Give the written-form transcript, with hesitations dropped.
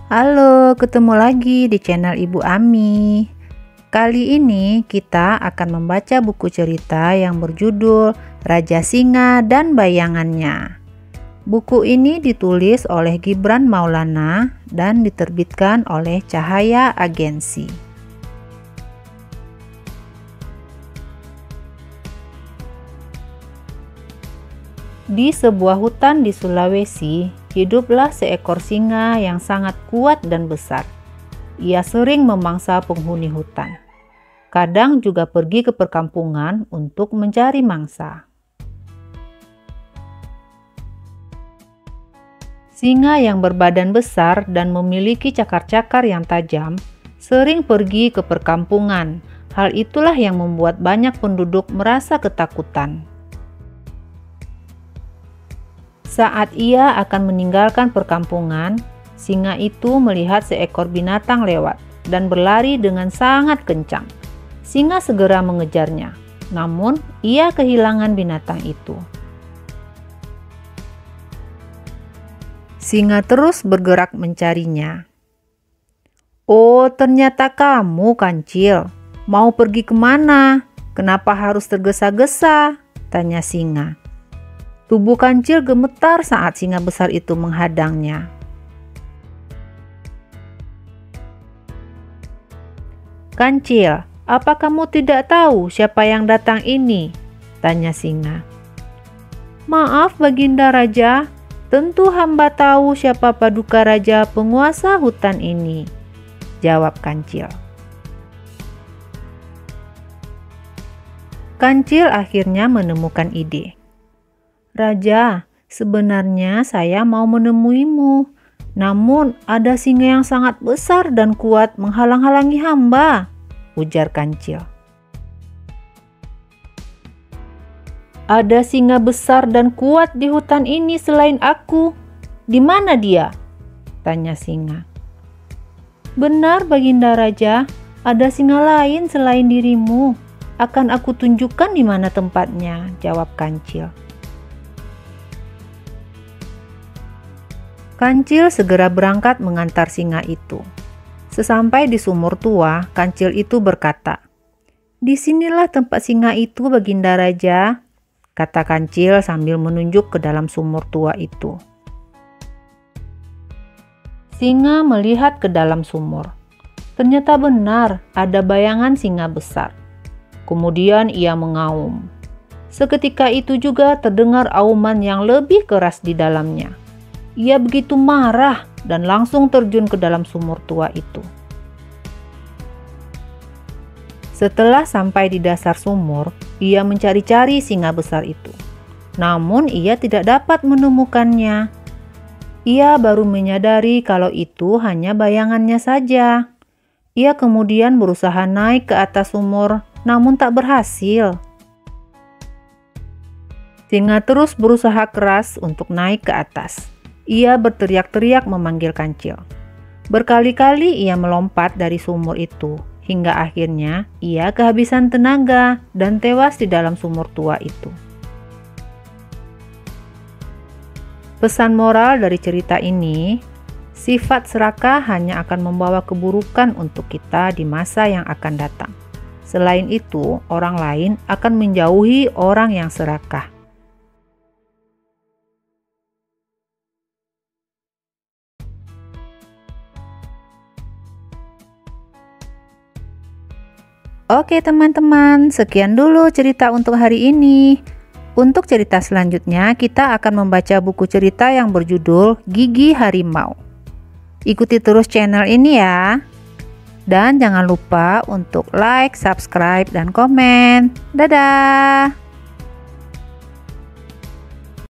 Halo, ketemu lagi di channel Ibu Ami. Kali ini kita akan membaca buku cerita yang berjudul Raja Singa dan Bayangannya. Buku ini ditulis oleh Gibran Maulana dan diterbitkan oleh Cahaya Agensi. Di sebuah hutan di Sulawesi, hiduplah seekor singa yang sangat kuat dan besar. Ia sering memangsa penghuni hutan. Kadang juga pergi ke perkampungan untuk mencari mangsa. Singa yang berbadan besar dan memiliki cakar-cakar yang tajam sering pergi ke perkampungan. Hal itulah yang membuat banyak penduduk merasa ketakutan. Saat ia akan meninggalkan perkampungan, singa itu melihat seekor binatang lewat dan berlari dengan sangat kencang. Singa segera mengejarnya, namun ia kehilangan binatang itu. Singa terus bergerak mencarinya. "Oh, ternyata kamu, Kancil. Mau pergi kemana? Kenapa harus tergesa-gesa?" tanya singa. Tubuh Kancil gemetar saat singa besar itu menghadangnya. "Kancil, apa kamu tidak tahu siapa yang datang ini?" tanya singa. "Maaf Baginda Raja, tentu hamba tahu siapa Paduka Raja penguasa hutan ini," jawab Kancil. Kancil akhirnya menemukan ide. "Raja, sebenarnya saya mau menemuimu, namun ada singa yang sangat besar dan kuat menghalang-halangi hamba," ujar Kancil. "Ada singa besar dan kuat di hutan ini selain aku. Di mana dia?" tanya singa. "Benar Baginda Raja, ada singa lain selain dirimu. Akan aku tunjukkan di mana tempatnya," jawab Kancil. Kancil segera berangkat mengantar singa itu. Sesampai di sumur tua, Kancil itu berkata, "Disinilah tempat singa itu, Baginda Raja," kata Kancil sambil menunjuk ke dalam sumur tua itu. Singa melihat ke dalam sumur. Ternyata benar ada bayangan singa besar. Kemudian ia mengaum. Seketika itu juga terdengar auman yang lebih keras di dalamnya. Ia begitu marah dan langsung terjun ke dalam sumur tua itu. Setelah sampai di dasar sumur, ia mencari-cari singa besar itu. Namun ia tidak dapat menemukannya. Ia baru menyadari kalau itu hanya bayangannya saja. Ia kemudian berusaha naik ke atas sumur, namun tak berhasil. Singa terus berusaha keras untuk naik ke atas. Ia berteriak-teriak memanggil Kancil. Berkali-kali ia melompat dari sumur itu, hingga akhirnya ia kehabisan tenaga dan tewas di dalam sumur tua itu. Pesan moral dari cerita ini, sifat serakah hanya akan membawa keburukan untuk kita di masa yang akan datang. Selain itu, orang lain akan menjauhi orang yang serakah. Oke teman-teman, sekian dulu cerita untuk hari ini. Untuk cerita selanjutnya, kita akan membaca buku cerita yang berjudul Gigi Harimau. Ikuti terus channel ini ya. Dan jangan lupa untuk like, subscribe, dan komen. Dadah!